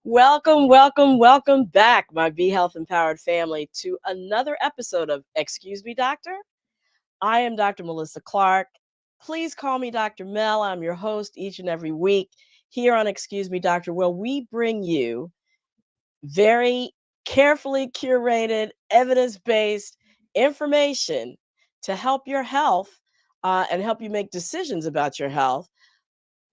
Welcome, welcome, welcome back, my Be Health Empowered family, to another episode of Excuse Me, Doctor. I am Dr. Melissa Clark. Please call me Dr. Mel. I'm your host each and every week here on Excuse Me, Doctor, where we bring you very carefully curated, evidence-based information to help your health and help you make decisions about your health,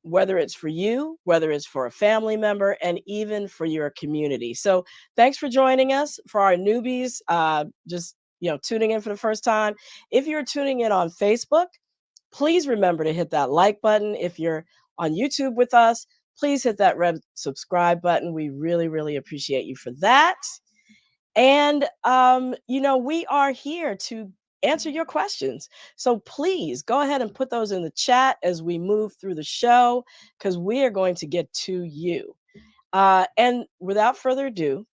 whether it's for you, whether it's for a family member, and even for your community. So thanks for joining us. For our newbies, just tuning in for the first time. If you're tuning in on Facebook, please remember to hit that like button. If you're on YouTube with us, please hit that red subscribe button. We really, really appreciate you for that. And, we are here to answer your questions. So please go ahead and put those in the chat as we move through the show, because we are going to get to you. And without further ado,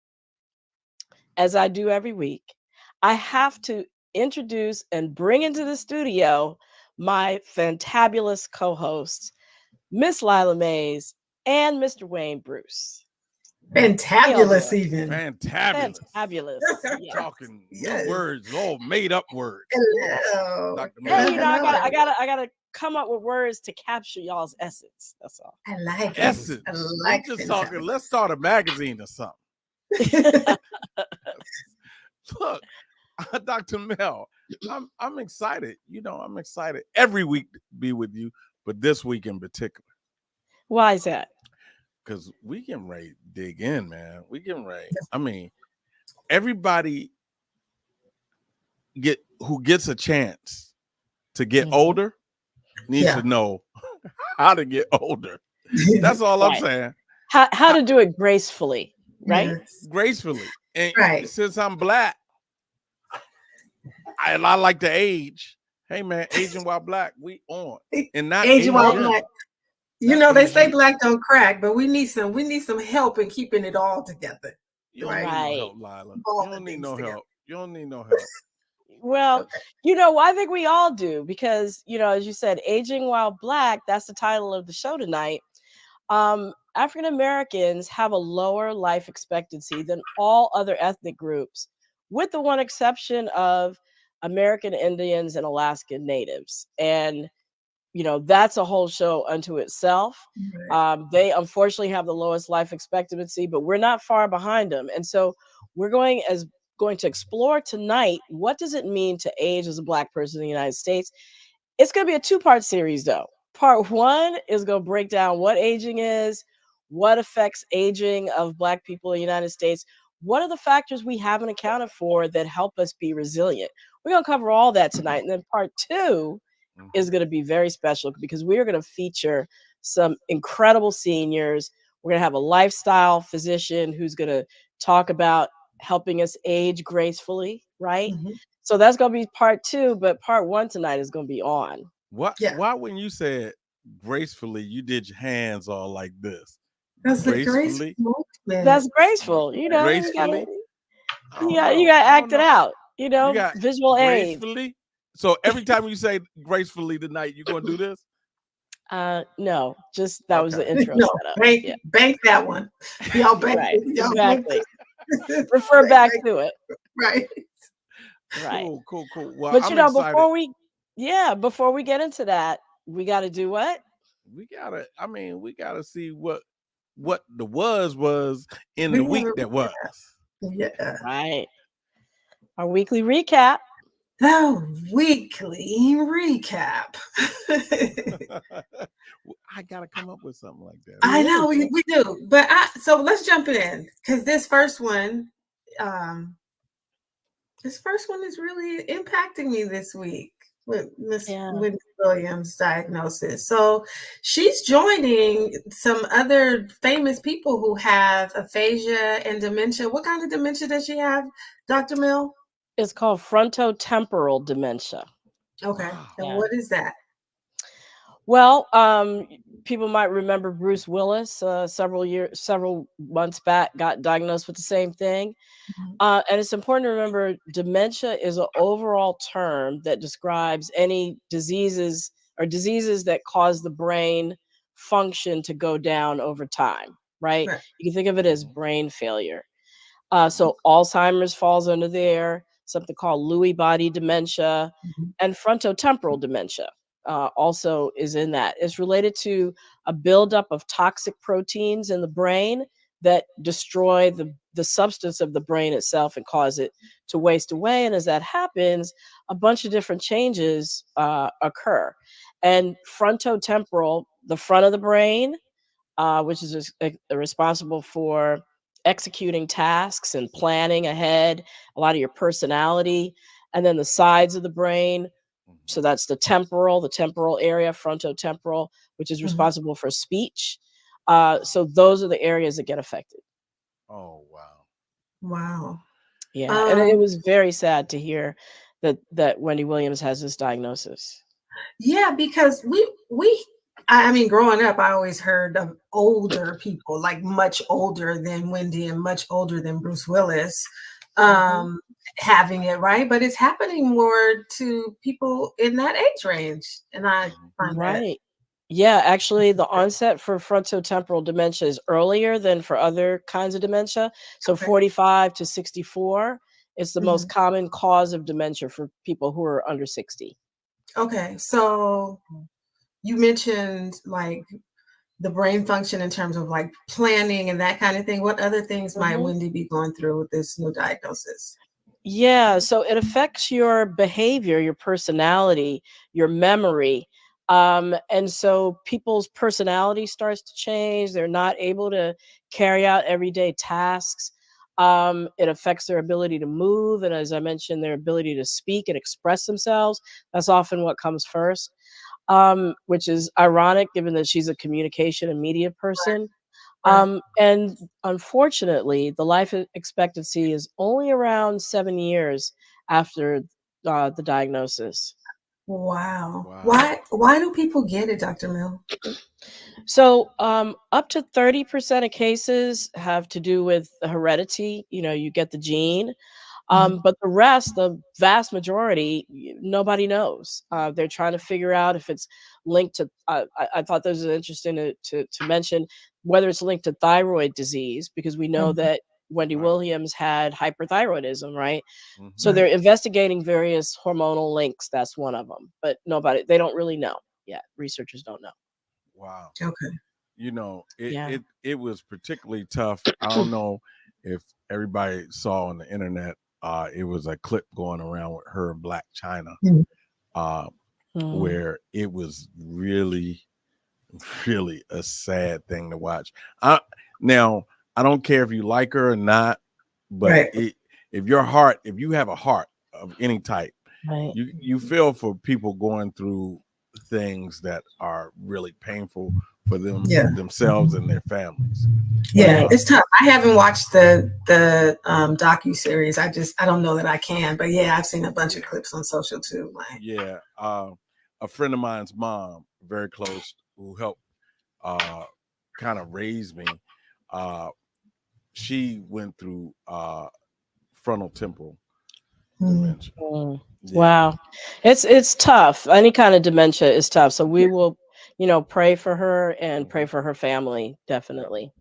as I do every week, I have to introduce and bring into the studio my fantabulous co-hosts, Miss Lila Mays and Mr. Wayne Bruce. Fantabulous, even. Fantabulous. Fantabulous. Yes. Talking words, all made up words. Hello. Dr. Hey, Mel. I gotta come up with words to capture y'all's essence. That's all. I like Essence. it. I like We're just talking. Let's start a magazine or something. Look, Dr. Mel, I'm excited. I'm excited every week to be with you, but this week in particular. Why is that? Because we can ready to dig in, man. We can ready. I mean, everybody who gets a chance to get older needs to know how to get older. That's all I'm saying. How to do it gracefully, right? Yes. Gracefully. And since I'm Black, I like to age. Hey, man, aging while Black, we on. And not aging while Black. They say Black don't crack, but we need some help in keeping it all together. You don't need no help, Lila. You don't need no help. You don't need no help. Well, I think we all do, because, as you said, aging while Black, that's the title of the show tonight. African Americans have a lower life expectancy than all other ethnic groups, with the one exception of American Indians and Alaskan Natives. And that's a whole show unto itself. They unfortunately have the lowest life expectancy, but we're not far behind them. And so we're going to explore tonight, what does it mean to age as a Black person in the United States? It's going to be a two-part series, though. Part one is going to break down what aging is, what affects aging of Black people in the United States, what are the factors we haven't accounted for that help us be resilient. We're going to cover all that tonight. And then part two is going to be very special, because we are going to feature some incredible seniors. We're going to have a lifestyle physician who's going to talk about helping us age gracefully, right? So that's going to be part two, but part one tonight is going to be on. Why when you said gracefully, you did your hands all like this? That's gracefully. That's graceful. Gracefully? You got to act it out. Visual aid. Gracefully? So every time you say gracefully tonight, you're going to do this? No, just that was the intro setup. Bank that one. Y'all bank right. Y'all exactly. Refer back to it. Right. Cool. Well, but excited. before we get into that, we got to do what? We gotta see what the was in the week that was. Yeah. Right. Our weekly recap. The weekly recap. I gotta come up with something like that. I know we do, but so let's jump in, because this first one is really impacting me this week with Miss Williams' diagnosis. So she's joining some other famous people who have aphasia and dementia. What kind of dementia does she have, Dr. Mill? It's called frontotemporal dementia. Okay. And what is that? Well, people might remember Bruce Willis several months back got diagnosed with the same thing. And it's important to remember dementia is an overall term that describes any diseases that cause the brain function to go down over time, right? Right. You can think of it as brain failure. So Alzheimer's falls under there, something called Lewy body dementia, Mhm. and frontotemporal dementia also is in that. It's related to a buildup of toxic proteins in the brain that destroy the substance of the brain itself and cause it to waste away. And as that happens, a bunch of different changes occur. And frontotemporal, the front of the brain, which is responsible for executing tasks and planning ahead, a lot of your personality, and then the sides of the brain. So that's the temporal area, frontotemporal, which is Mhm. responsible for speech. So those are the areas that get affected. Oh wow. Wow. Yeah, and it Um, was very sad to hear that Wendy Williams has this diagnosis. yeah, because I mean, growing up, I always heard of older people, like much older than Wendy and much older than Bruce Willis, Mhm. um, having it, right? But it's happening more to people in that age range, and I find that. Right. Yeah, actually, the onset for frontotemporal dementia is earlier than for other kinds of dementia. So Okay. 45 to 64 is the most Mhm. common cause of dementia for people who are under 60. Okay, so you mentioned like the brain function in terms of like planning and that kind of thing. What other things might Mhm. Wendy be going through with this new diagnosis? Yeah, so it affects your behavior, your personality, your memory. And so people's personality starts to change. They're not able to carry out everyday tasks. It affects their ability to move. And as I mentioned, their ability to speak and express themselves. That's often what comes first, which is ironic given that she's a communication and media person. Right. And unfortunately, the expectancy is only around 7 years after the diagnosis. Wow. Wow. Why do people get it, Dr. Mill? So, up to 30% of cases have to do with the heredity. You know, you get the gene. Mhm. But the rest, the vast majority, nobody knows. They're trying to figure out if it's linked to. I thought this was interesting to mention whether it's linked to thyroid disease because we know Mhm. that Wendy Right. Williams had hyperthyroidism, right? So Mm-hmm. Right. they're investigating various hormonal links. That's one of them, but they don't really know yet. Researchers don't know. Wow. Okay. You know, it, Yeah. it it was particularly tough. I don't know if everybody saw on the internet. It was a clip going around with her and Black China, Mhm. uh, Mm, where it was really, really a sad thing to watch. I now I don't care if you like her or not, but Right. if you have a heart of any type, right. you feel for people going through things that are really painful for Yeah. themselves and their families. Yeah. Right. Uh, It's tough. I haven't watched the docu series. I don't know that I can, but yeah, I've seen a bunch of yeah, clips on social too. Like, yeah. A friend of mine's mom, very close, who helped kind of raise me. Uh, she went through frontal temporal mm, dementia. Mm. Yeah, Wow. It's tough. Any kind of dementia is tough. So we yeah. will, pray for her and hmm pray for her family, definitely.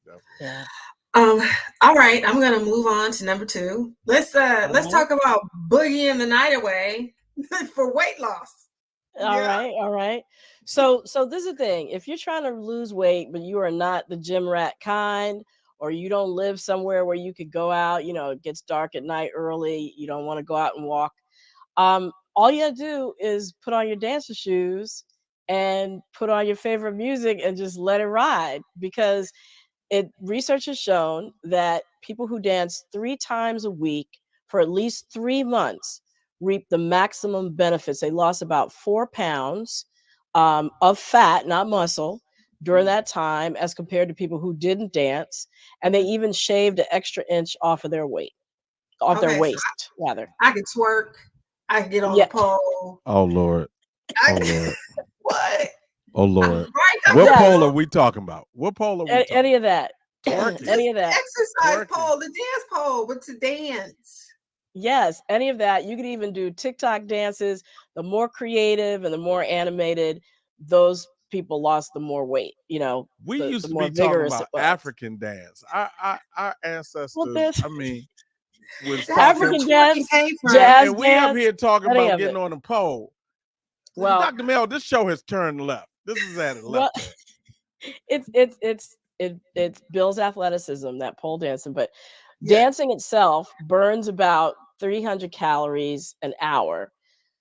definitely. Yeah. Um, all right, I'm gonna move on to number two. Let's All talk about boogieing the night away for weight loss. right. All Yeah. right. All right. So this is the thing. If you're trying to lose weight, but you are not the gym rat kind, or you don't live somewhere where you could go out, it gets dark at night early, you don't want to go out and walk. All you gotta do is put on your dancer shoes and put on your favorite music and just let it ride because research has shown that people who dance 3 times a week for at least 3 months reap the maximum benefits. They lost about 4 pounds of fat, not muscle, during that time as compared to people who didn't dance, and they even shaved an extra inch off of their weight, off their Okay, so waist, rather. I can twerk. I can get on the Yeah. pole. Oh Lord. Oh I Lord. what? Oh Lord. Right, Dr. What Yes. pole are Mill? we talking about? What pole are we talking Any of that. about? Twerking. Any Just of the that. exercise Twerking. pole, the dance pole, but to dance. Yes, any of that. You could even do TikTok dances. The more creative and the more animated those people lost, the more weight, you know, We the used to more be talking vigorous about it was. African dance. Our ancestors, there's I mean, was That's where talking, African twerking dance, came from. jazz and we up dance, here talking any about of getting it. on a pole. Well, Dr. Mel, this show has turned left. This is at a well, left turn. it builds athleticism, that pole dancing, but Yeah. dancing itself burns about 300 calories an hour.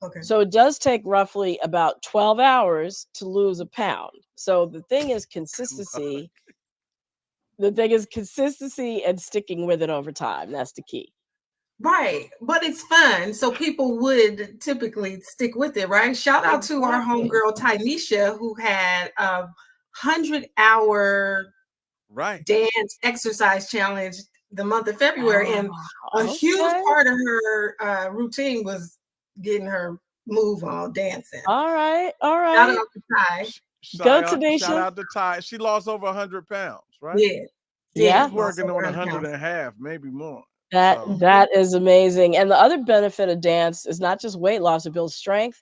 Okay. So it does take roughly about 12 hours to lose a pound. So the thing is consistency. The thing is consistency and sticking with it over time. That's the key. Right. But it's fun. So people would typically stick with it, right? Shout out to our Exactly. homegirl Tynesha, who had a 100-hour Right. dance exercise challenge the month of February. And a huge Okay. part of her routine was getting her move on dancing. All right. All Shout right. out to Ty. Go Shout Tanisha. out to Ty. She lost over 100 pounds, right? Yeah. Yeah. She's working on 100 and a half, maybe more. That is amazing. And the other benefit of dance is not just weight loss, it builds strength,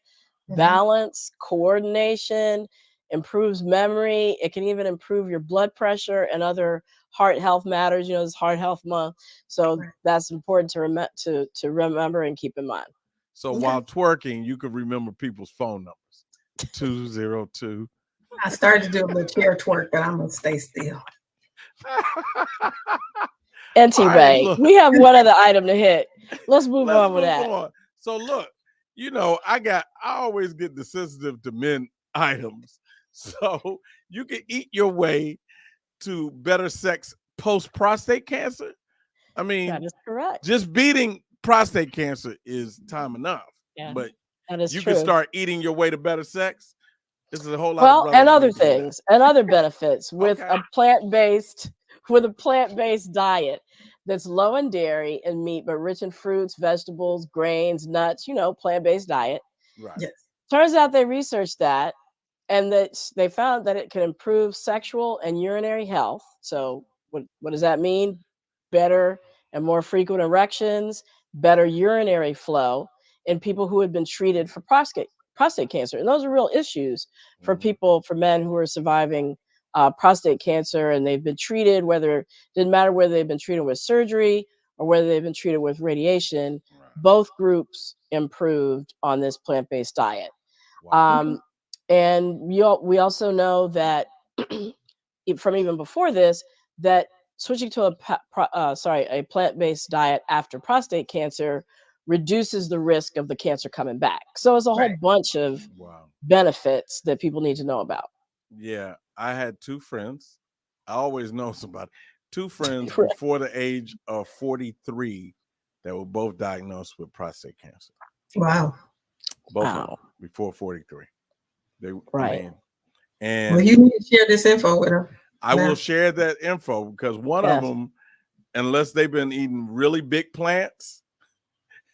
balance, coordination, improves memory. It can even improve your blood pressure and other heart health matters. You know, it's Heart Health Month. So that's important to remember and keep in mind. So while twerking, you could remember people's phone numbers. 202. I started to do a little chair twerk, but I'm gonna stay still. Ray, we have one other item to hit. Let's move on with that. So look, you know, I always get the sensitive to men items. So you can eat your way to better sex post prostate cancer. I mean, that is correct. Just beating prostate cancer is time enough. Yeah, but that is you true. can start eating your way to better sex. This is a whole lot. Well, and other things and other benefits with a plant-based diet that's low in dairy and meat, but rich in fruits, vegetables, grains, nuts. You know, plant-based diet. Right. Yes. Turns out they researched that, and that they found that it can improve sexual and urinary health. So, what does that mean? Better and more frequent erections, better urinary flow in people who had been treated for prostate cancer. And those are real issues for people, for men who are surviving prostate cancer, and they've been treated, didn't matter whether they've been treated with surgery or whether they've been treated with radiation, both groups improved on this plant-based diet. Wow. And we also know that from even before this, that switching to a plant-based diet after prostate cancer reduces the risk of the cancer coming back. So it's a whole bunch of benefits that people need to know about. Yeah, I had two friends. I always know somebody. Two friends before the age of 43 that were both diagnosed with prostate cancer. Wow. Both of them before 43. I mean, and well, you need to share this info with them. I will share that info because one of them, unless they've been eating really big plants,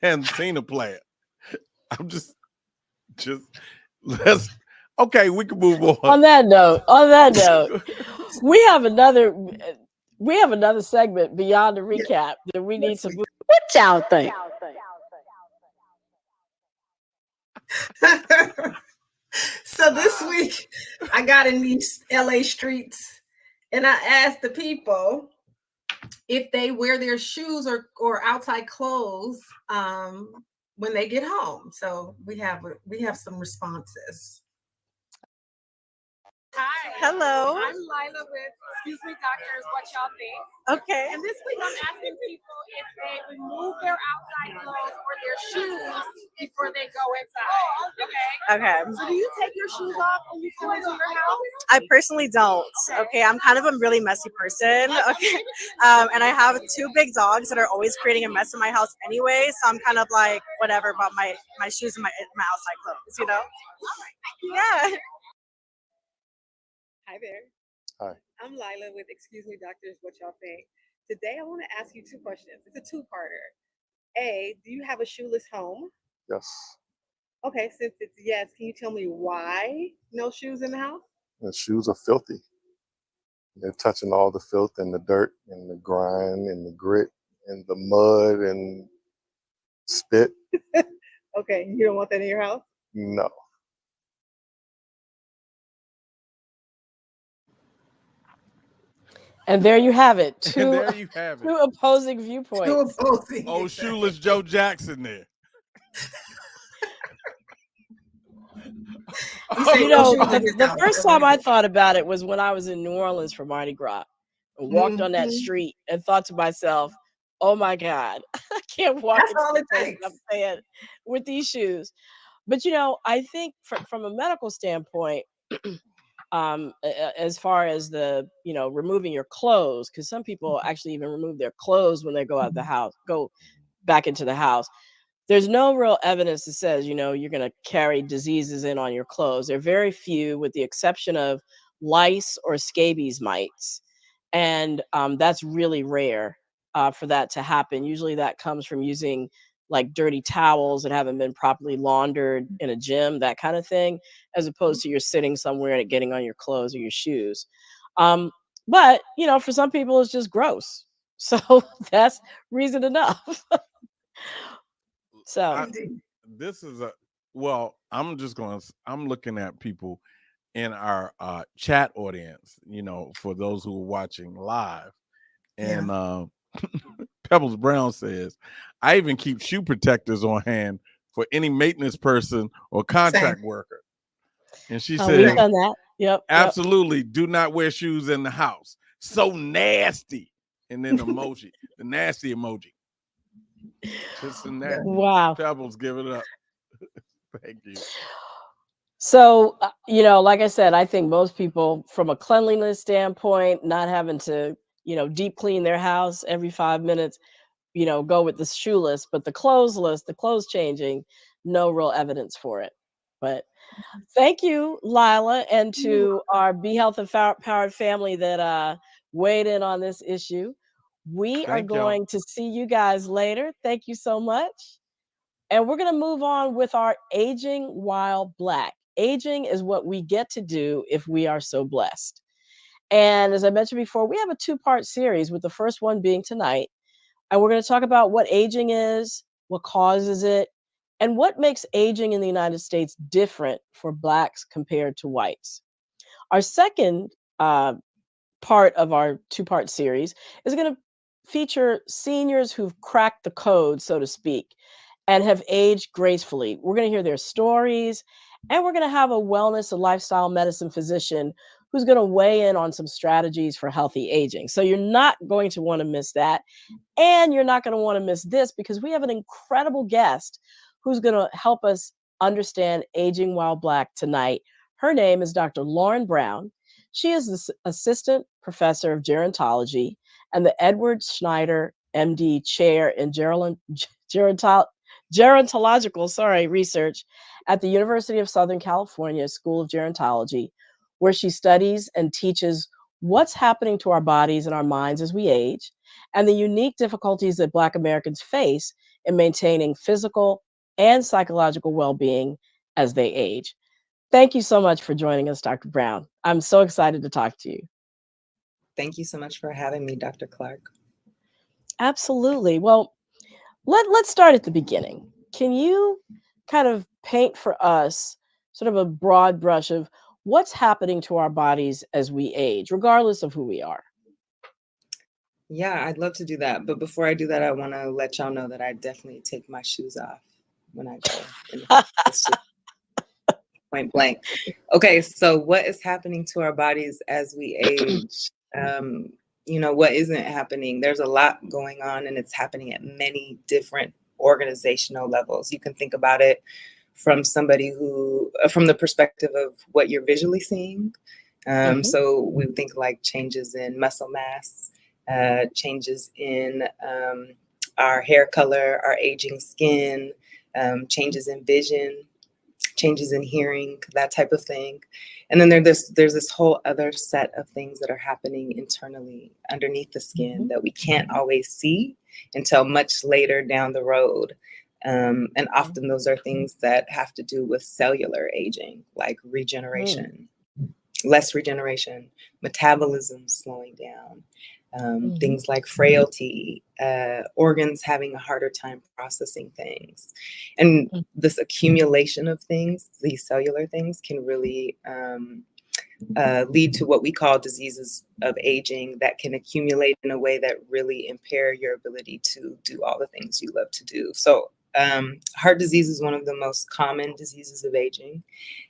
hadn't seen a plant. I'm just let's okay, we can move on. On that note, we have another segment beyond the recap that we need to move. What y'all think? So this week I got in these LA streets and I asked the people if they wear their shoes or outside clothes when they get home. So we have some responses. Hi. Hello. I'm Lila with Excuse Me Doctors, What Y'all Think? Okay. And this week I'm asking people if they remove their outside clothes or their shoes before they go inside. Okay. So do you take your shoes off when you come into your house? I personally don't. Okay. I'm kind of a really messy person. Okay. And I have two big dogs that are always creating a mess in my house anyway. So I'm kind of like whatever about my shoes and my outside clothes, you know? Yeah. Hi there. Hi. I'm Lila with Excuse Me Doctors, What Y'all Think? Today I want to ask you two questions. It's a two-parter. A, do you have a shoeless home? Yes. Okay, since it's yes, can you tell me why no shoes in the house? The shoes are filthy. They're touching all the filth and the dirt and the grime and the grit and the mud and spit. Okay, you don't want that in your house? No. And there you have it. And there you have it. Two opposing Two viewpoints. opposing. Oh, shoeless Joe Jackson there. The first time I thought about it was when I was in New Orleans for Mardi Gras. I walked on that street and thought to myself, oh my God, I can't walk into the place I'm staying with these shoes. But, I think from a medical standpoint, as far as the, removing your clothes, because some people actually even remove their clothes when they go out the house, go back into the house. There's no real evidence that says, you're going to carry diseases in on your clothes. There are very few, with the exception of lice or scabies mites. And that's really rare for that to happen. Usually that comes from using like dirty towels that haven't been properly laundered in a gym, that kind of thing, as opposed to you're sitting somewhere and it getting on your clothes or your shoes. But, for some people, it's just gross. So that's reason enough. So this is I'm looking at people in our chat audience, for those who are watching live. And Pebbles Brown says, I even keep shoe protectors on hand for any maintenance person or contract worker. And she said, we've done that. Yep. Absolutely. Do not wear shoes in the house. So nasty. And then the nasty emoji. Just a nasty. Wow. Pebbles, give it up. Thank you. So, like I said, I think most people, from a cleanliness standpoint, not having to, deep clean their house every 5 minutes, go with the shoeless, but the clothesless, the clothes changing, no real evidence for it. But thank you, Lila, and to our Be Health and Powered family that weighed in on this issue. We are going to see you guys later. Thank you so much. And we're going to move on with our Aging While Black. Aging is what we get to do if we are so blessed. And as I mentioned before, we have a 2-part series, with the first one being tonight. And we're going to talk about what aging is, what causes it, and what makes aging in the United States different for Blacks compared to whites. Our second part of our 2-part series is going to feature seniors who've cracked the code, so to speak, and have aged gracefully. We're going to hear their stories, and we're going to have a wellness and lifestyle medicine physician who's going to weigh in on some strategies for healthy aging. So you're not going to want to miss that. And you're not going to want to miss this, because we have an incredible guest who's going to help us understand aging while Black tonight. Her name is Dr. Lauren Brown. She is the assistant professor of gerontology and the Edward Schneider, MD, chair in gerontological research at the University of Southern California School of Gerontology, where she studies and teaches what's happening to our bodies and our minds as we age, and the unique difficulties that Black Americans face in maintaining physical and psychological well-being as they age. Thank you so much for joining us, Dr. Brown. I'm so excited to talk to you. Thank you so much for having me, Dr. Clark. Absolutely. Well, let's start at the beginning. Can you kind of paint for us sort of a broad brush of what's happening to our bodies as we age, regardless of who we are? Yeah, I'd love to do that. But before I do that, I want to let y'all know that I definitely take my shoes off when I go in the house. Point blank. Okay, so what is happening to our bodies as we age? What isn't happening? There's a lot going on, and it's happening at many different organizational levels. You can think about it from from the perspective of what you're visually seeing. So we think like changes in muscle mass, changes in our hair color, our aging skin, changes in vision, changes in hearing, that type of thing. And then there's this whole other set of things that are happening internally underneath the skin that we can't always see until much later down the road. And often those are things that have to do with cellular aging, like regeneration, less regeneration, metabolism slowing down, things like frailty, organs having a harder time processing things. And this accumulation of things, these cellular things, can really lead to what we call diseases of aging that can accumulate in a way that really impair your ability to do all the things you love to do. So heart disease is one of the most common diseases of aging,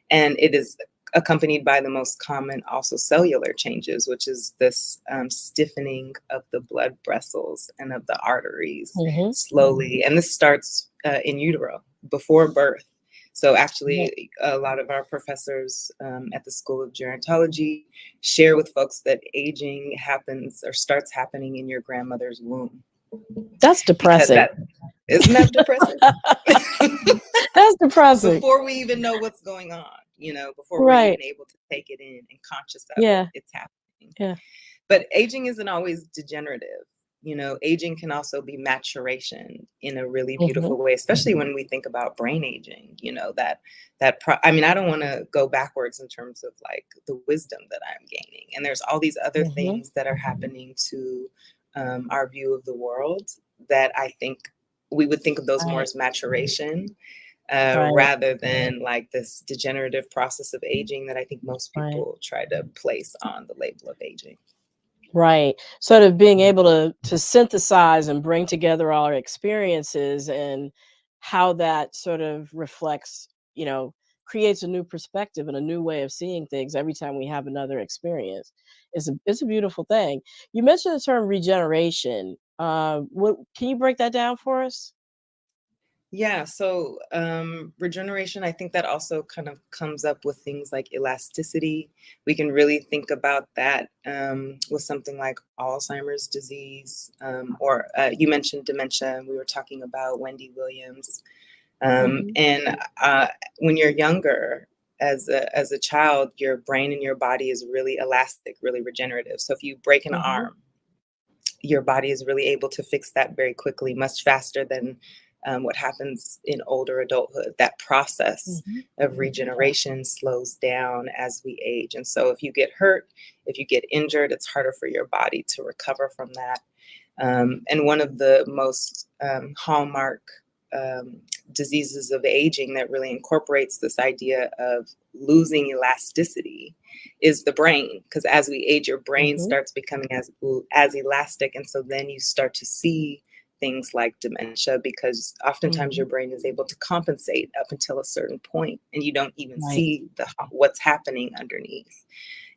and it is accompanied by the most common also cellular changes, which is this stiffening of the blood vessels and of the arteries slowly. And this starts in utero, before birth. So actually, a lot of our professors at the School of Gerontology share with folks that aging happens or starts happening in your grandmother's womb. That's depressing. Isn't that depressing? That's depressing. Before we even know what's going on, before we're even able to take it in and conscious of it, it's happening. Yeah. But aging isn't always degenerative. Aging can also be maturation in a really beautiful way, especially when we think about brain aging. I don't want to go backwards in terms of like the wisdom that I'm gaining. And there's all these other things that are happening to our view of the world that I think we would think of those more as maturation rather than like this degenerative process of aging that I think most people try to place on the label of aging. Right. Sort of being able to synthesize and bring together all our experiences and how that sort of reflects, creates a new perspective and a new way of seeing things every time we have another experience. It's a beautiful thing. You mentioned the term regeneration. Can you break that down for us? Yeah, so regeneration, I think that also kind of comes up with things like elasticity. We can really think about that with something like Alzheimer's disease, or you mentioned dementia, and we were talking about Wendy Williams. And when you're younger, as a child, your brain and your body is really elastic, really regenerative. So if you break an arm, your body is really able to fix that very quickly, much faster than what happens in older adulthood. That process of regeneration slows down as we age. And so if you get hurt, if you get injured, it's harder for your body to recover from that. And one of the most hallmark diseases of aging that really incorporates this idea of losing elasticity is the brain, because as we age, your brain starts becoming as elastic, and so then you start to see things like dementia, because oftentimes your brain is able to compensate up until a certain point, and you don't even see what's happening underneath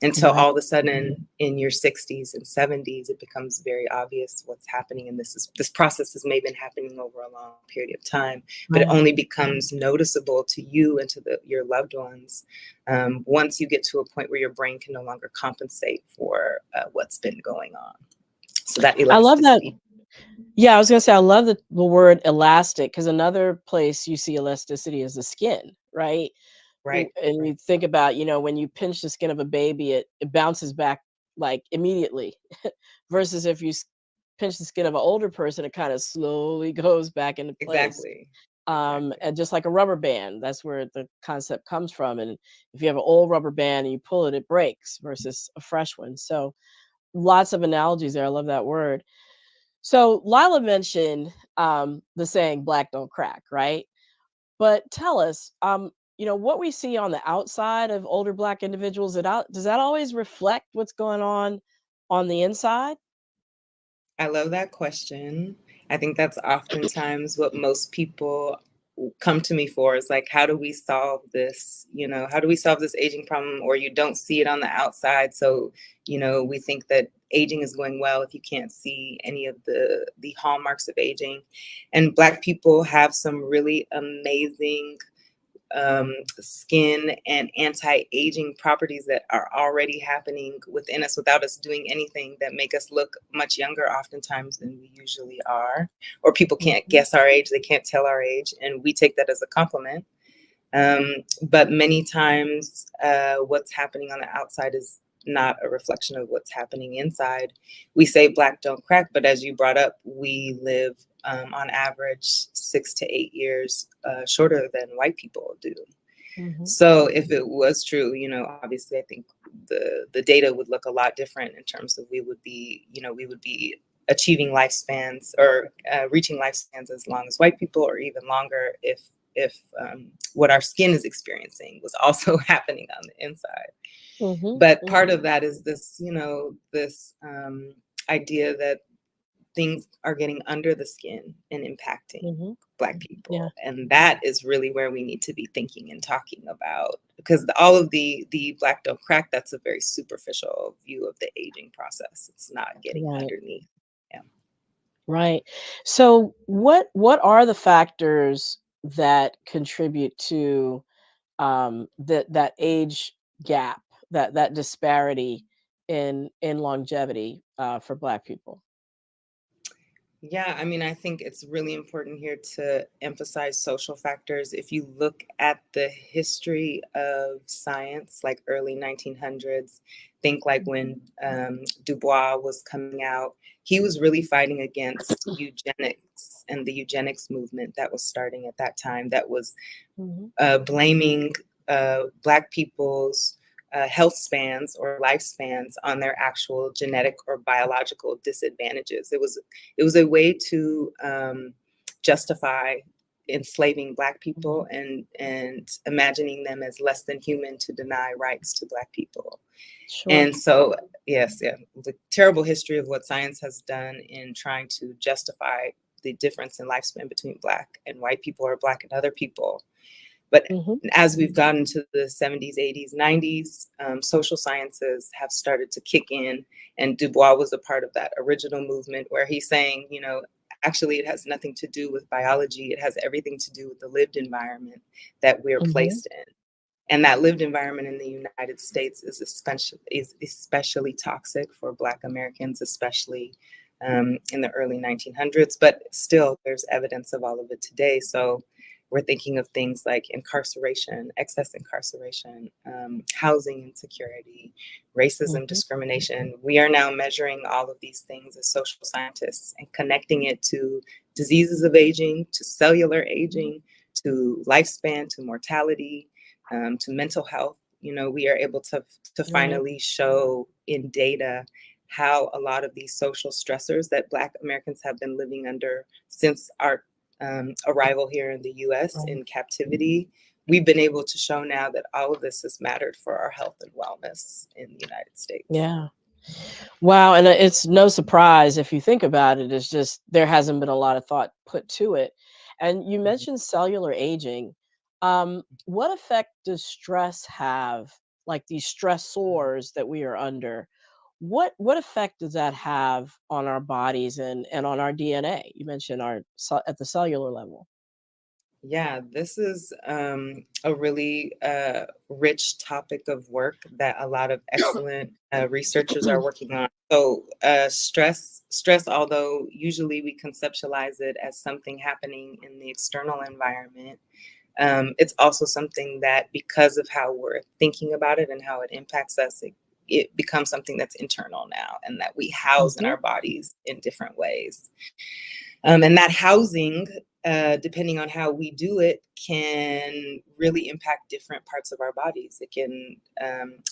until all of a sudden in your 60s and 70s, it becomes very obvious what's happening. And this process has maybe been happening over a long period of time, but it only becomes noticeable to you and to your loved ones once you get to a point where your brain can no longer compensate for what's been going on. So that elasticity. I love that. Yeah, I was going to say, I love the word elastic, because another place you see elasticity is the skin, right? Right. And you think about, when you pinch the skin of a baby, it bounces back like immediately versus if you pinch the skin of an older person, it kind of slowly goes back into place. Exactly. And just like a rubber band, that's where the concept comes from. And if you have an old rubber band and you pull it, it breaks versus a fresh one. So lots of analogies there. I love that word. So Lila mentioned the saying "black don't crack," right? But tell us, what we see on the outside of older Black individuals, does that always reflect what's going on the inside? I love that question. I think that's oftentimes what most people come to me for, is like, how do we solve this? How do we solve this aging problem? Or you don't see it on the outside. So, we think that aging is going well if you can't see any of the hallmarks of aging. And Black people have some really amazing skin and anti-aging properties that are already happening within us without us doing anything, that make us look much younger oftentimes than we usually are. Or people can't guess our age, they can't tell our age, and we take that as a compliment. But many times what's happening on the outside is not a reflection of what's happening inside. We say Black don't crack, but as you brought up, we live on average 6 to 8 years shorter than white people do. So if it was true, obviously I think the data would look a lot different in terms of we would be achieving lifespans or reaching lifespans as long as white people, or even longer if what our skin is experiencing was also happening on the inside. But part of that is this, this idea that things are getting under the skin and impacting Black people. And that is really where we need to be thinking and talking about, because all of the Black don't crack, that's a very superficial view of the aging process. It's not getting underneath. Yeah. Right. So what are the factors that contribute to that age gap, that disparity in longevity for Black people? Yeah, I mean, I think it's really important here to emphasize social factors. If you look at the history of science, like early 1900s, think like when Du Bois was coming out, he was really fighting against eugenics and the eugenics movement that was starting at that time, that was blaming Black people's health spans or lifespans on their actual genetic or biological disadvantages. It was a way to justify enslaving Black people and imagining them as less than human, to deny rights to Black people. Sure. And so, the terrible history of what science has done in trying to justify the difference in lifespan between Black and white people, or Black and other people. But as we've gotten to the 70s, 80s, 90s, social sciences have started to kick in. And Du Bois was a part of that original movement, where he's saying, actually, it has nothing to do with biology. It has everything to do with the lived environment that we're placed in. And that lived environment in the United States is especially toxic for Black Americans, especially in the early 1900s. But still, there's evidence of all of it today. So we're thinking of things like incarceration, excess incarceration, housing insecurity, racism, discrimination. We are now measuring all of these things as social scientists and connecting it to diseases of aging, to cellular aging, to lifespan, to mortality, to mental health. We are able to finally show in data how a lot of these social stressors that Black Americans have been living under since our arrival here in the US in captivity, we've been able to show now that all of this has mattered for our health and wellness in the United States. Yeah. Wow. And it's no surprise, if you think about it, it's just there hasn't been a lot of thought put to it. And you mentioned cellular aging. What effect does stress have, like these stressors that we are under? What effect does that have on our bodies and on our DNA? You mentioned at the cellular level. Yeah, this is a really rich topic of work that a lot of excellent researchers are working on. So stress, although usually we conceptualize it as something happening in the external environment, it's also something that, because of how we're thinking about it and how it impacts us, it becomes something that's internal now, and that we house in our bodies in different ways. And that housing, depending on how we do it, can really impact different parts of our bodies. It can,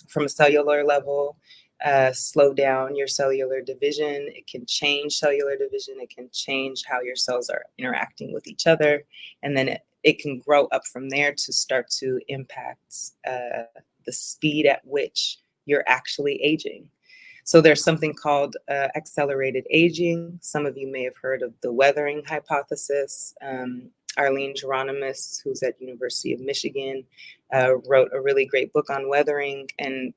from a cellular level, slow down your cellular division. It can change cellular division. It can change how your cells are interacting with each other. And then it can grow up from there to start to impact the speed at which you're actually aging. So there's something called accelerated aging. Some of you may have heard of the weathering hypothesis. Arlene Geronimus, who's at University of Michigan, wrote a really great book on weathering and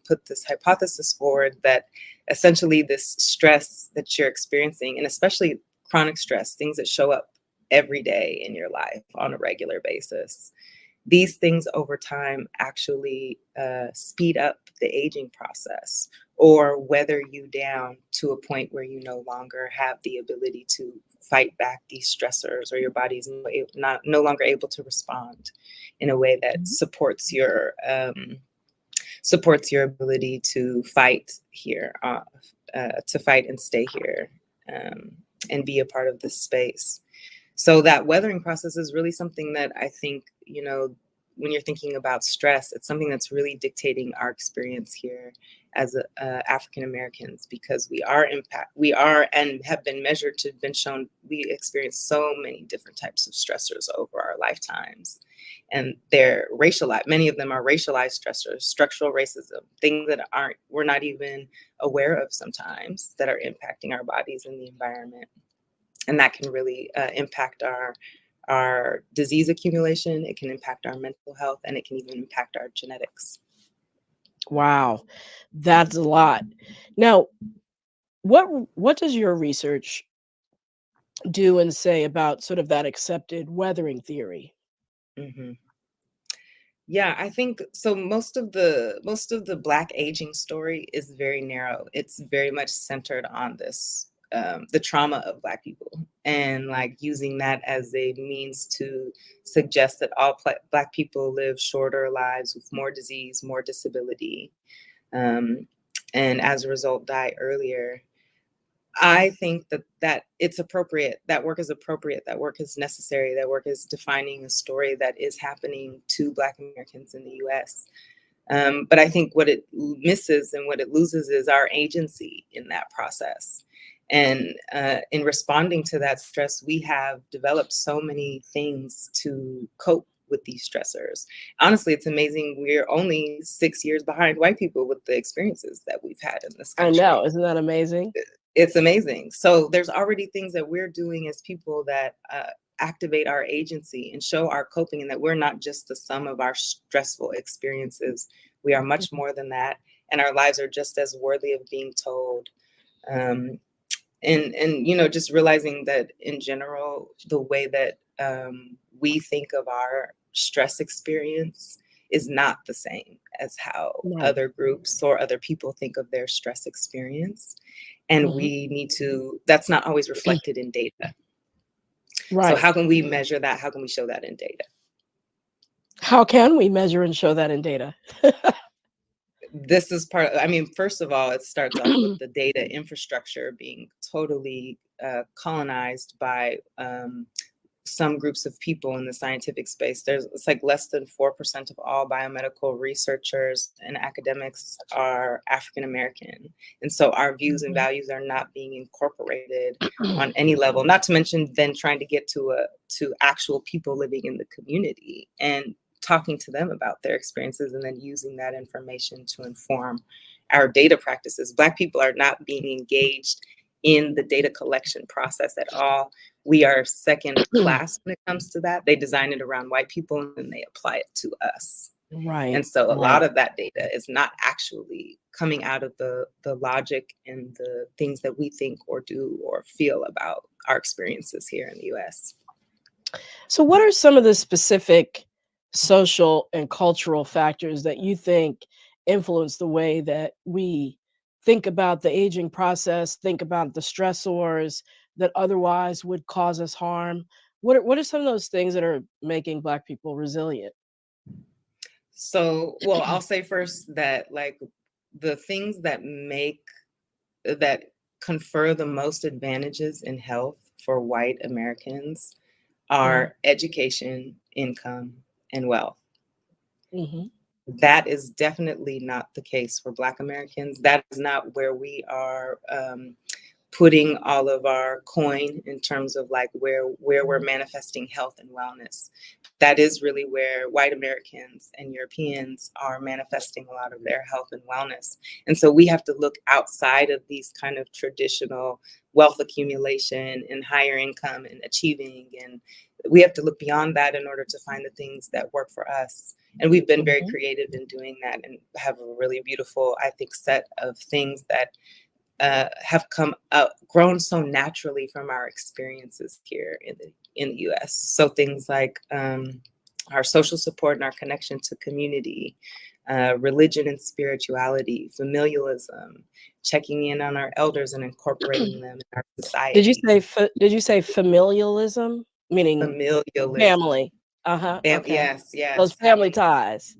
put this hypothesis forward that essentially this stress that you're experiencing, and especially chronic stress, things that show up every day in your life on a regular basis, these things over time actually speed up the aging process, or weather you down to a point where you no longer have the ability to fight back these stressors, or your body's no longer able to respond in a way that supports your ability to fight here, to fight and stay here, and be a part of this space. So that weathering process is really something that I think, when you're thinking about stress, it's something that's really dictating our experience here as African Americans, because we are and have been measured to been shown we experience so many different types of stressors over our lifetimes, and they're racialized. Many of them are racialized stressors, structural racism, things that we're not even aware of sometimes, that are impacting our bodies and the environment, and that can really impact our disease accumulation. It can impact our mental health, and it can even impact our genetics. Wow, that's a lot. Now, what does your research do and say about sort of that accepted weathering theory? Mm-hmm. Yeah, I think so. Most of the Black aging story is very narrow. It's very much centered on this, the trauma of Black people, and like using that as a means to suggest that all Black people live shorter lives with more disease, more disability, and as a result die earlier. I think that it's appropriate. That work is appropriate. That work is necessary. That work is defining a story that is happening to Black Americans in the U.S. But I think what it misses and what it loses is our agency in that process. And in responding to that stress, we have developed so many things to cope with these stressors. Honestly, it's amazing. We're only 6 years behind white people with the experiences that we've had in this I country. know, isn't that amazing? It's amazing. So there's already things that we're doing as people that activate our agency and show our coping, and that we're not just the sum of our stressful experiences. We are much more than that, and our lives are just as worthy of being told. And just realizing that in general, the way that we think of our stress experience is not the same as how other groups or other people think of their stress experience. And we need to, that's not always reflected in data. Right. So how can we measure that? How can we show that in data? How can we measure and show that in data? This is first of all, it starts off with the data infrastructure being totally colonized by some groups of people in the scientific space. It's like less than 4% of all biomedical researchers and academics are African American. And so our views and values are not being incorporated on any level, not to mention then trying to get to actual people living in the community and talking to them about their experiences, and then using that information to inform our data practices. Black people are not being engaged in the data collection process at all. We are second class when it comes to that. They design it around white people and then they apply it to us. Right. And so a lot of that data is not actually coming out of the logic and the things that we think or do or feel about our experiences here in the US. So what are some of the specific social and cultural factors that you think influence the way that we think about the aging process, think about the stressors that otherwise would cause us harm? What are some of those things that are making Black people resilient? So, well, I'll say first that like the things that confer the most advantages in health for white Americans are education, income, and wealth. That is definitely not the case for Black Americans. That is not where we are putting all of our coin in terms of like where we're manifesting health and wellness. That is really where white Americans and Europeans are manifesting a lot of their health and wellness. And so we have to look outside of these kind of traditional wealth accumulation and higher income and achieving. And we have to look beyond that in order to find the things that work for us. And we've been very creative in doing that and have a really beautiful, I think, set of things that have grown so naturally from our experiences here in the US. So things like our social support and our connection to community, religion and spirituality, familialism, checking in on our elders and incorporating them in our society. Did you say familialism? Meaning familialism. Family. Okay. Yes. Those family ties.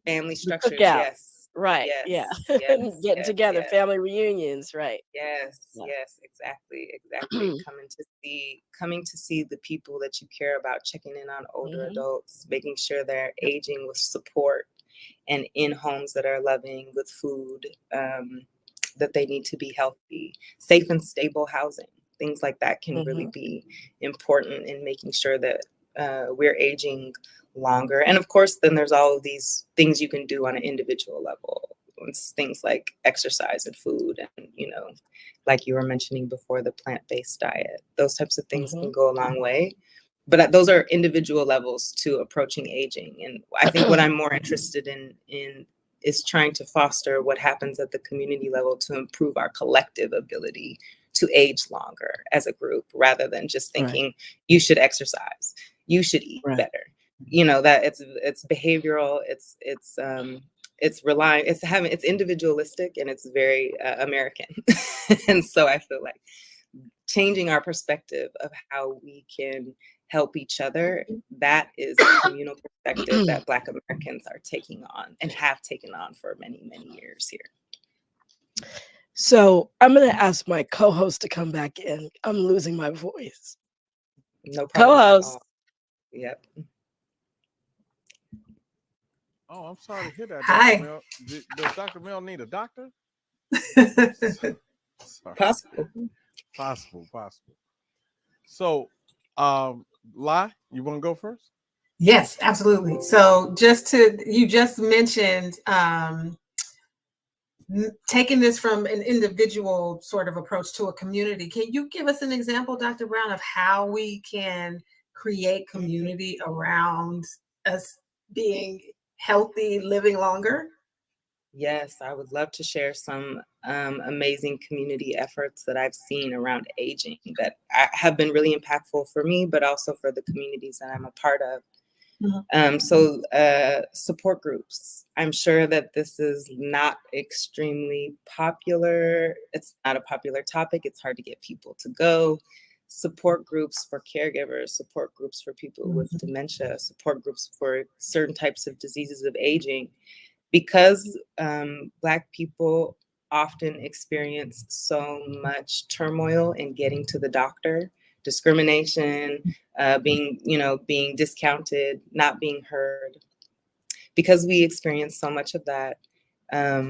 Family structures, yes. Right. Yeah. Yes, yes, Getting yes, together, yes. family reunions. Right. Yes, Yeah. yes, exactly, exactly. Coming to see the people that you care about, checking in on older Mhm. adults, making sure they're aging with support and in homes that are loving with food, that they need to be healthy, safe and stable housing. Things like that can really Mhm. be important in making sure that we're aging longer. And of course, then there's all of these things you can do on an individual level. It's things like exercise and food, and like you were mentioning before, the plant-based diet. Those types of things can Mhm. go a long way. But those are individual levels to approaching aging. And I think what I'm more interested in is trying to foster what happens at the community level to improve our collective ability to age longer as a group, rather than just Right. thinking you should exercise, you should eat Right. better. That it's behavioral, it's individualistic, and it's very American. And so I feel like changing our perspective of how we can help each other, that is a communal perspective that Black Americans are taking on and have taken on for many, many years here. So I'm going to ask my co-host to come back in. I'm losing my voice. No problem at Co-host. all. Yep. Oh, I'm sorry to hear that, Dr. Hi. Mel. Does Dr. Mel need a doctor? Sorry. Possible. Possible. So, Lai, you want to go first? Yes, absolutely. So you just mentioned taking this from an individual sort of approach to a community. Can you give us an example, Dr. Brown, of how we can create community around us being healthy, living longer? Yes, I would love to share some amazing community efforts that I've seen around aging that have been really impactful for me, but also for the communities that I'm a part of. Support groups. I'm sure that this is not extremely popular. It's not a popular topic. It's hard to get people to go. Support groups for caregivers, support groups for people with dementia, support groups for certain types of diseases of aging. Because Black people often experience so much turmoil in getting to the doctor, discrimination, being discounted, not being heard. Because we experience so much of that,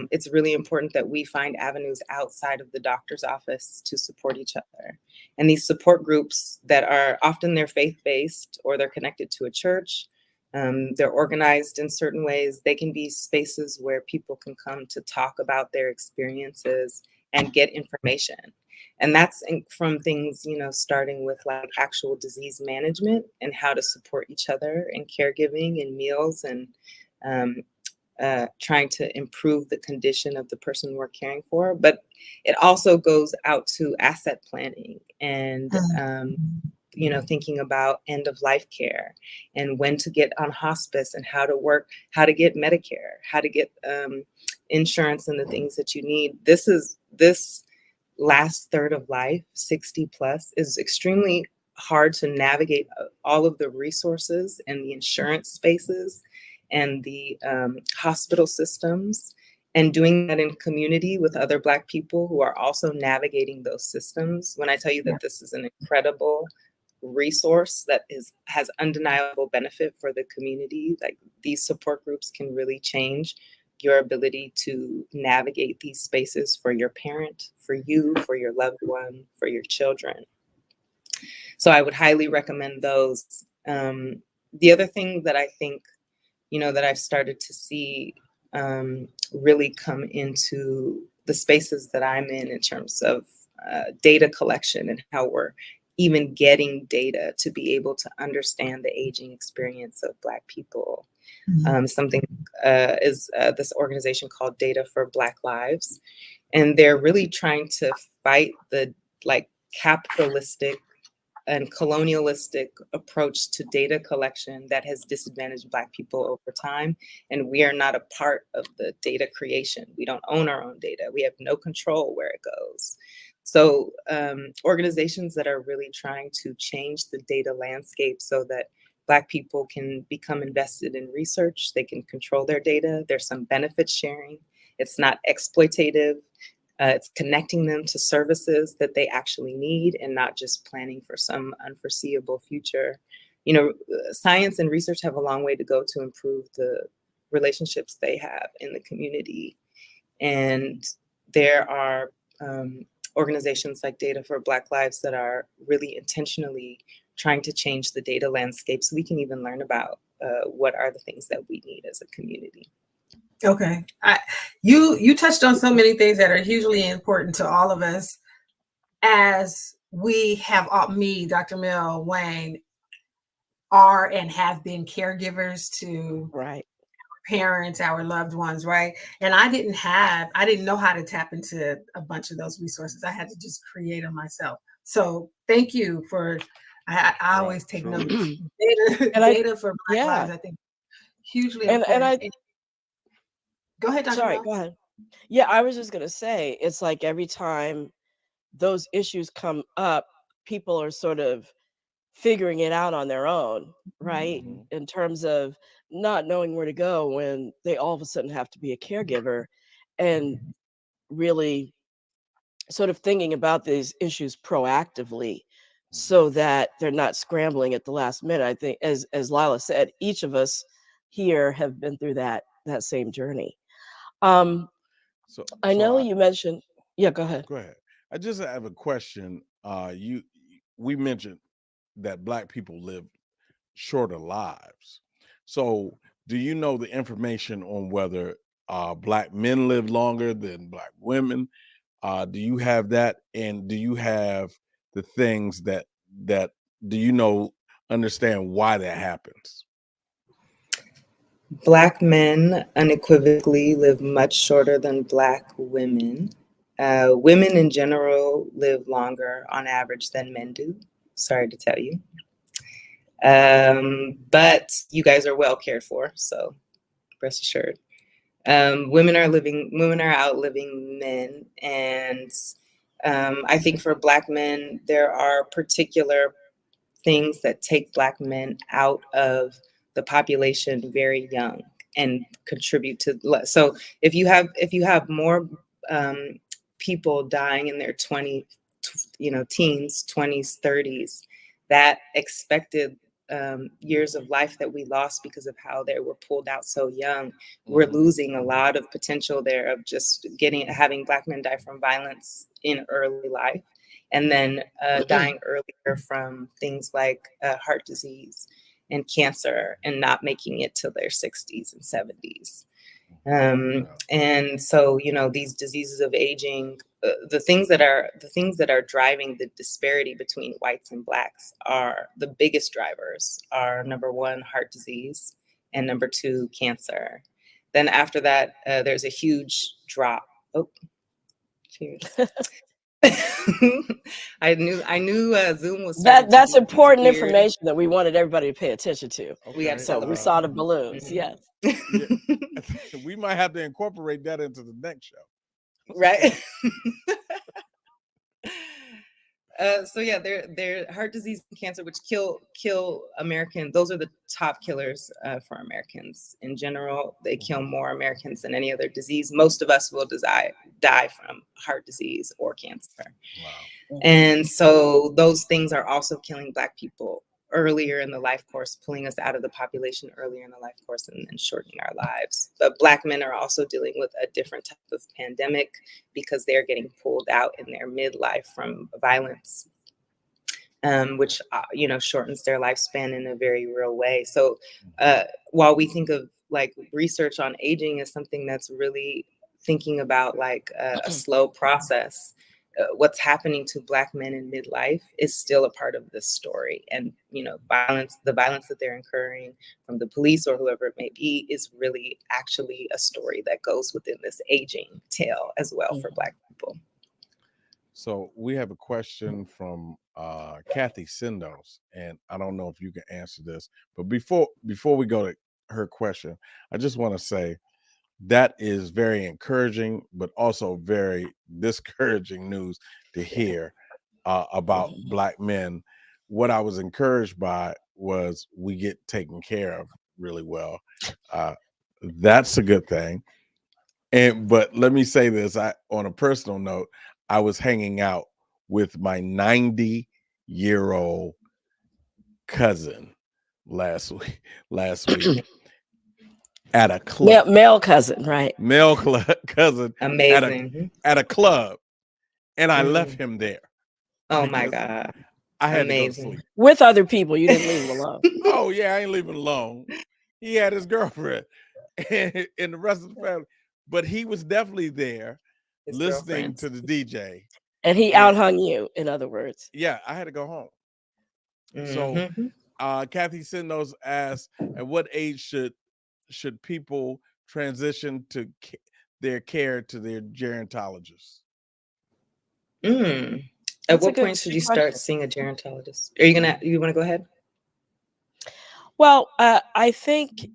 it's really important that we find avenues outside of the doctor's office to support each other. And these support groups that are often they're faith-based, or they're connected to a church, they're organized in certain ways. They can be spaces where people can come to talk about their experiences and get information. And that's from things, starting with like actual disease management and how to support each other in caregiving and meals, and trying to improve the condition of the person we're caring for. But it also goes out to asset planning and thinking about end of life care and when to get on hospice and how to get Medicare, how to get insurance and the things that you need. This last third of life, 60 plus, is extremely hard to navigate all of the resources and the insurance spaces and the hospital systems, and doing that in community with other Black people who are also navigating those systems. When I tell you that this is an incredible resource that has undeniable benefit for the community, like these support groups can really change your ability to navigate these spaces for your parent, for you, for your loved one, for your children. So I would highly recommend those. The other thing that I think, that I've started to see really come into the spaces that I'm in terms of data collection and how we're even getting data to be able to understand the aging experience of Black people. Something is this organization called Data for Black Lives. And they're really trying to fight the capitalistic and colonialistic approach to data collection that has disadvantaged Black people over time. And we are not a part of the data creation. We don't own our own data. We have no control where it goes. So organizations that are really trying to change the data landscape so that Black people can become invested in research, they can control their data, there's some benefit sharing, It's not exploitative. It's connecting them to services that they actually need and not just planning for some unforeseeable future. You know, science and research have a long way to go to improve the relationships they have in the community. And there are organizations like Data for Black Lives that are really intentionally trying to change the data landscape so we can even learn about what are the things that we need as a community. Okay. You touched on so many things that are hugely important to all of us as we have, me, Dr. MEL, Wayne, are and have been caregivers to Right. parents, our loved ones, right? And I didn't know how to tap into a bunch of those resources. I had to just create them myself. So thank you for, I always take notes. Data for Black Lives, I think, hugely important. Go ahead, Dr. Sorry, MEL. go ahead. Yeah, I was just going to say, it's like every time those issues come up, people are sort of figuring it out on their own, right? In terms of not knowing where to go when they all of a sudden have to be a caregiver, and really sort of thinking about these issues proactively so that they're not scrambling at the last minute. I think, as Lila said, each of us here have been through that same journey. I know you mentioned, yeah, go ahead. Go ahead. I just have a question. We mentioned that Black people live shorter lives. So do you know the information on whether Black men live longer than Black women? Do you have that? And do you have the things that do you know, understand why that happens? Black men unequivocally live much shorter than Black women. Women in general live longer on average than men do. Sorry to tell you. But you guys are well cared for, so rest assured. Women are outliving men. And I think for Black men, there are particular things that take Black men out of the population very young and contribute to so if you have more people dying in their teens, 20s, 30s, that expected years of life that we lost because of how they were pulled out so young, we're losing a lot of potential there of just having Black men die from violence in early life, and then dying earlier from things like heart disease and cancer and not making it till their 60s and 70s. And so, these diseases of aging, the things that are driving the disparity between whites and Blacks are the biggest drivers are, number one, heart disease, and number two, cancer. Then after that, there's a huge drop. Oh, cheers. I knew Zoom was that's important information that we wanted everybody to pay attention to. Okay. So we saw the balloons. Yes. Yeah. We might have to incorporate that into the next show. Right. So yeah, they're heart disease and cancer, which kill Americans. Those are the top killers for Americans in general. They kill more Americans than any other disease. Most of us will die from heart disease or cancer. Wow. And so those things are also killing Black people earlier in the life course, pulling us out of the population earlier in the life course and shortening our lives. But Black men are also dealing with a different type of pandemic because they're getting pulled out in their midlife from violence, which shortens their lifespan in a very real way. So while we think of like research on aging as something that's really thinking about like a slow process, what's happening to Black men in midlife is still a part of this story. And, the violence that they're incurring from the police or whoever it may be is really actually a story that goes within this aging tale as well for Black people. So we have a question from Kathy Sindos, and I don't know if you can answer this, but before we go to her question, I just want to say that is very encouraging, but also very discouraging news to hear about Black men. What I was encouraged by was we get taken care of really well. That's a good thing. But let me say this, on a personal note, I was hanging out with my 90-year-old cousin last week at a club. Male cousin, right? Male cousin Amazing. at a club, and I left Mm. him there. Oh my because God. I had to go to Amazing. sleep. With other people. You didn't leave him alone. Oh yeah, I ain't leaving alone. He had his girlfriend and the rest of the family, but he was definitely there His listening girlfriends. to the DJ. And he outhung you, in other words. Yeah, I had to go home. So Mhm. Kathy Sinnos asked, at what age should people transition to their care to their gerontologist? At That's a what good point should you question. start seeing a gerontologist? Are you want to go ahead? Well, I think,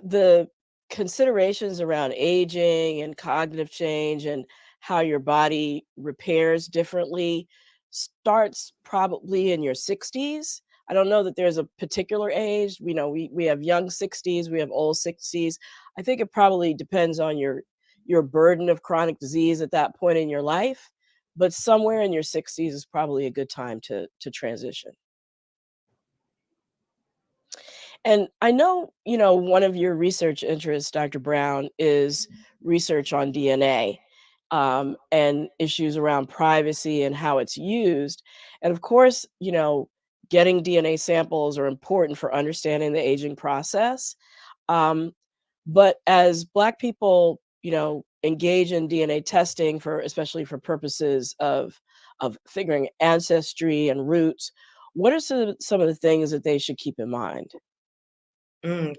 the considerations around aging and cognitive change and how your body repairs differently starts probably in your 60s. I don't know that there's a particular age. We have young 60s, we have old 60s. I think it probably depends on your burden of chronic disease at that point in your life, but somewhere in your 60s is probably a good time to transition. And I know, one of your research interests, Dr. Brown, is research on DNA, and issues around privacy and how it's used. And of course, getting DNA samples are important for understanding the aging process. Um, but as Black people, engage in DNA testing especially for purposes of figuring ancestry and roots, what are some of the things that they should keep in mind?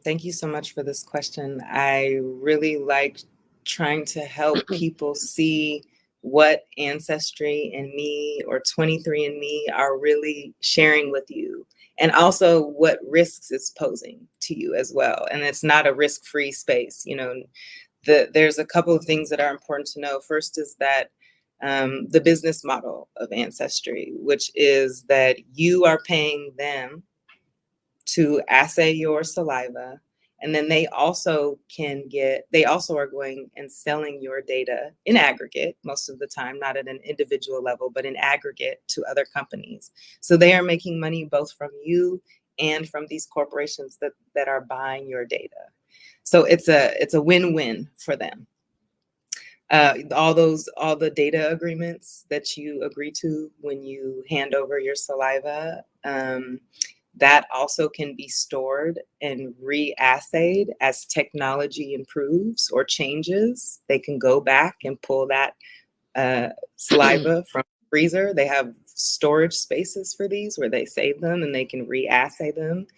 Thank you so much for this question. I really like trying to help people see what Ancestry and Me or 23andMe are really sharing with you, and also what risks it's posing to you as well. And it's not a risk-free space. There's a couple of things that are important to know. First is that the business model of Ancestry, which is that you are paying them to assay your saliva. And then they also are going and selling your data in aggregate, most of the time, not at an individual level, but in aggregate to other companies. So they are making money both from you and from these corporations that are buying your data. So it's a win-win for them. All the data agreements that you agree to when you hand over your saliva, that also can be stored and reassayed as technology improves or changes. They can go back and pull that saliva from the freezer. They have storage spaces for these where they save them and they can reassay them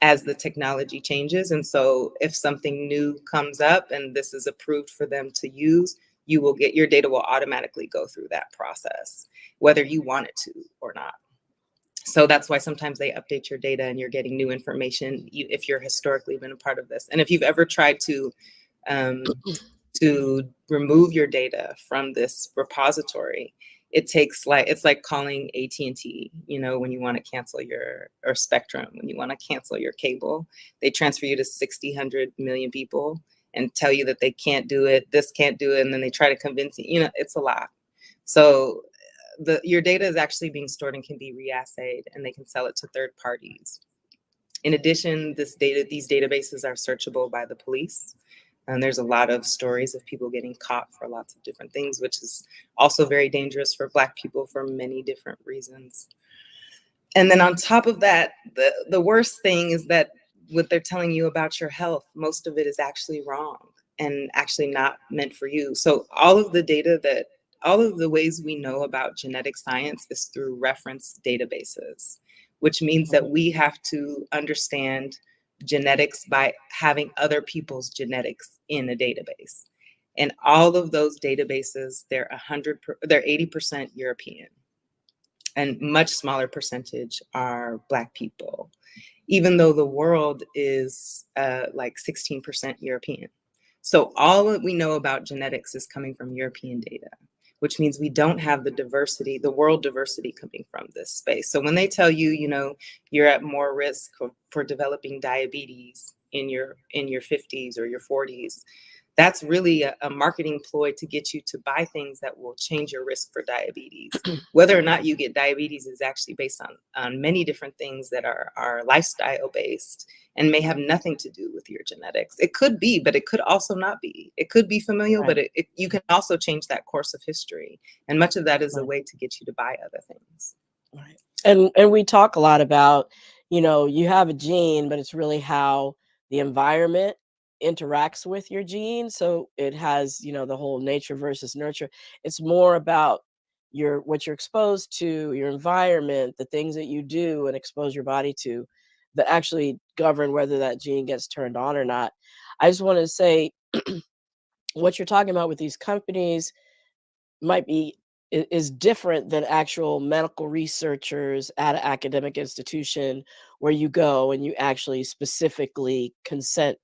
as the technology changes. And so if something new comes up and this is approved for them to use, your data will automatically go through that process, whether you want it to or not. So that's why sometimes they update your data and you're getting new information if you're historically been a part of this. And if you've ever tried to remove your data from this repository, it's like calling AT&T, when you want to cancel or Spectrum, when you want to cancel your cable. They transfer you to 60, 100 million people and tell you that they can't do it, this can't do it, and then they try to convince you, it's a lie. So your data is actually being stored and can be reassayed, and they can sell it to third parties. In addition, these databases are searchable by the police. And there's a lot of stories of people getting caught for lots of different things, which is also very dangerous for Black people for many different reasons. And then on top of that, the worst thing is that what they're telling you about your health, most of it is actually wrong and actually not meant for you. So all of the ways we know about genetic science is through reference databases, which means that we have to understand genetics by having other people's genetics in a database. And all of those databases, they're 80% European, and much smaller percentage are Black people, even though the world is like 16% European. So all that we know about genetics is coming from European data, which means we don't have the world diversity coming from this space. So when they tell you, you're at more risk for developing diabetes in your 50s or your 40s. That's really a marketing ploy to get you to buy things that will change your risk for diabetes. Whether or not you get diabetes is actually based on many different things that are lifestyle based and may have nothing to do with your genetics. It could be, but it could also not be. It could be familial, but you can also change that course of history. And much of that is a way to get you to buy other things. Right. And we talk a lot about, you have a gene, but it's really how the environment interacts with your gene. So it has, the whole nature versus nurture. It's more about what you're exposed to, your environment, the things that you do and expose your body to that actually govern whether that gene gets turned on or not. I just want to say what you're talking about with these companies might be is different than actual medical researchers at an academic institution where you go and you actually specifically consent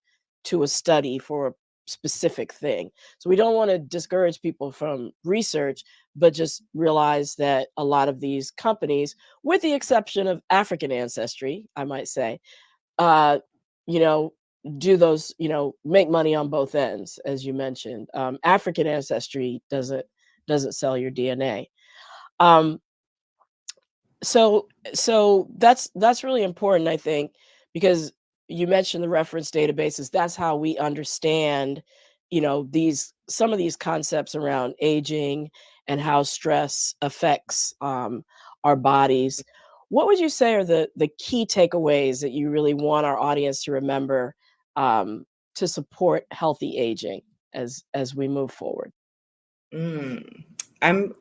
to a study for a specific thing. So we don't want to discourage people from research, but just realize that a lot of these companies, with the exception of African ancestry, I might say, uh, you know, do those, make money on both ends, as you mentioned. African ancestry doesn't sell your DNA. Um, so that's really important, I think, because you mentioned the reference databases. That's how we understand, some of these concepts around aging and how stress affects our bodies. What would you say are the key takeaways that you really want our audience to remember to support healthy aging as we move forward? I'm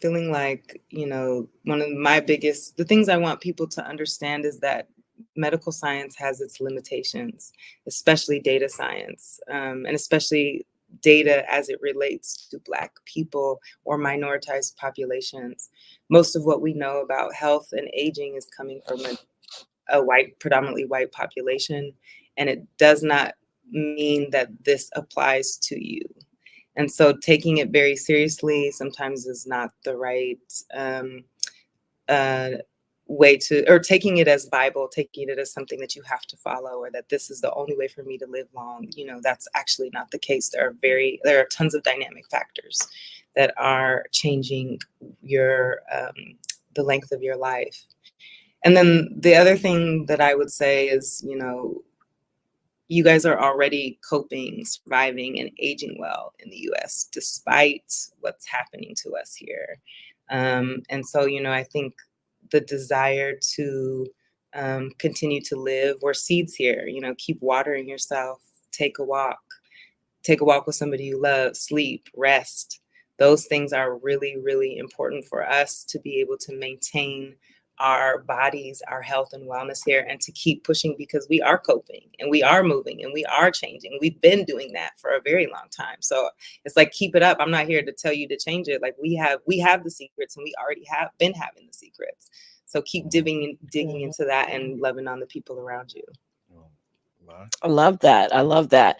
feeling like, one of the things I want people to understand is that medical science has its limitations, especially data science, and especially data as it relates to Black people or minoritized populations. Most of what we know about health and aging is coming from a predominantly white population, and it does not mean that this applies to you. And so taking it very seriously sometimes is not the right way to, or taking it as Bible, taking it as something that you have to follow, or that this is the only way for me to live long. That's actually not the case. There are tons of dynamic factors that are changing the length of your life. And then the other thing that I would say is, you guys are already coping, surviving, and aging well in the US, despite what's happening to us here. And so, I think the desire to continue to live, we're seeds here, keep watering yourself, take a walk with somebody you love, sleep, rest. Those things are really, really important for us to be able to maintain our bodies, our health and wellness here, and to keep pushing, because we are coping and we are moving and we are changing. We've been doing that for a very long time. So it's like, keep it up. I'm not here to tell you to change it. Like we have the secrets, and we already have been having the secrets. So keep digging into that and loving on the people around you. I love that. I love that.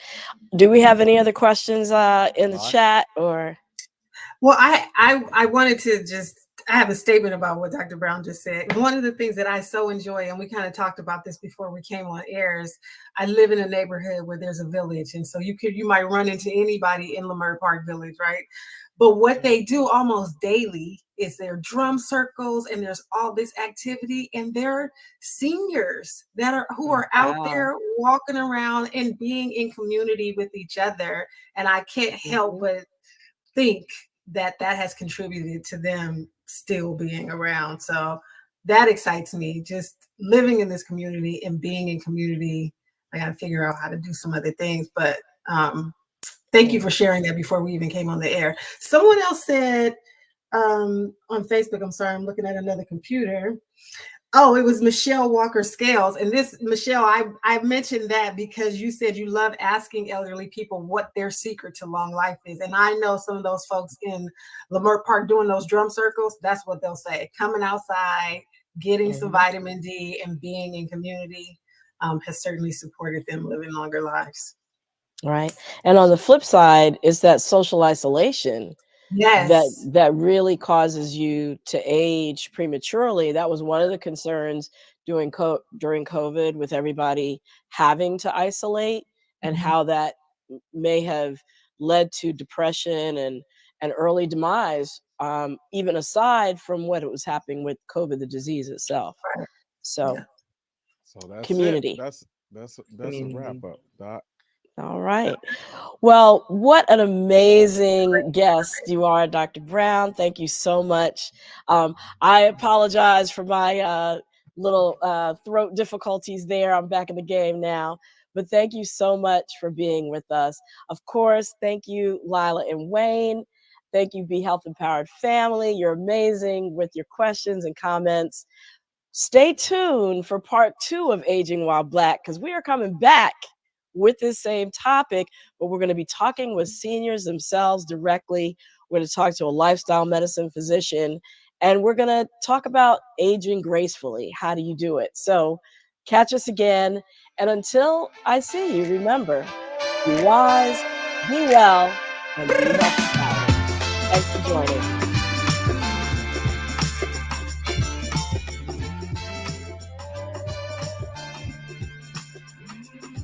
Do we have any other questions in the chat or? Well, I wanted to I have a statement about what Dr. Brown just said. One of the things that I so enjoy, and we kind of talked about this before we came on air, is I live in a neighborhood where there's a village. And so you might run into anybody in Leimert Park Village, right? But what they do almost daily is their drum circles, and there's all this activity, and they're seniors who are out there walking around and being in community with each other. And I can't help but think that has contributed to them still being around. So that excites me, just living in this community and being in community. I got to figure out how to do some other things, but thank you for sharing that before we even came on the air. Someone else said on Facebook, I'm sorry, I'm looking at another computer. Oh, it was Michelle Walker Scales. And this, Michelle, I mentioned that because you said you love asking elderly people what their secret to long life is. And I know some of those folks in Leimert Park doing those drum circles, that's what they'll say. Coming outside, getting some vitamin D, and being in community has certainly supported them living longer lives. Right. And on the flip side is that social isolation Yes. that really causes you to age prematurely. That was one of the concerns during COVID, with everybody having to isolate, and Mhm. how that may have led to depression and early demise, even aside from what it was happening with COVID, the disease itself. Right. So Yeah. So that's it. community. That's a wrap Community. up, Doc. All right. Well, what an amazing guest you are, Dr. Brown. Thank you so much. I apologize for my little throat difficulties there. I'm back in the game now. But thank you so much for being with us. Of course, thank you, Lila and Wayne. Thank you, Be Health Empowered family. You're amazing with your questions and comments. Stay tuned for part 2 of Aging While Black, because we are coming back with this same topic, but we're going to be talking with seniors themselves directly. We're going to talk to a lifestyle medicine physician, and we're going to talk about aging gracefully. How do you do it? So catch us again. And until I see you, remember, be wise, be well, and be health empowered. Thanks for joining.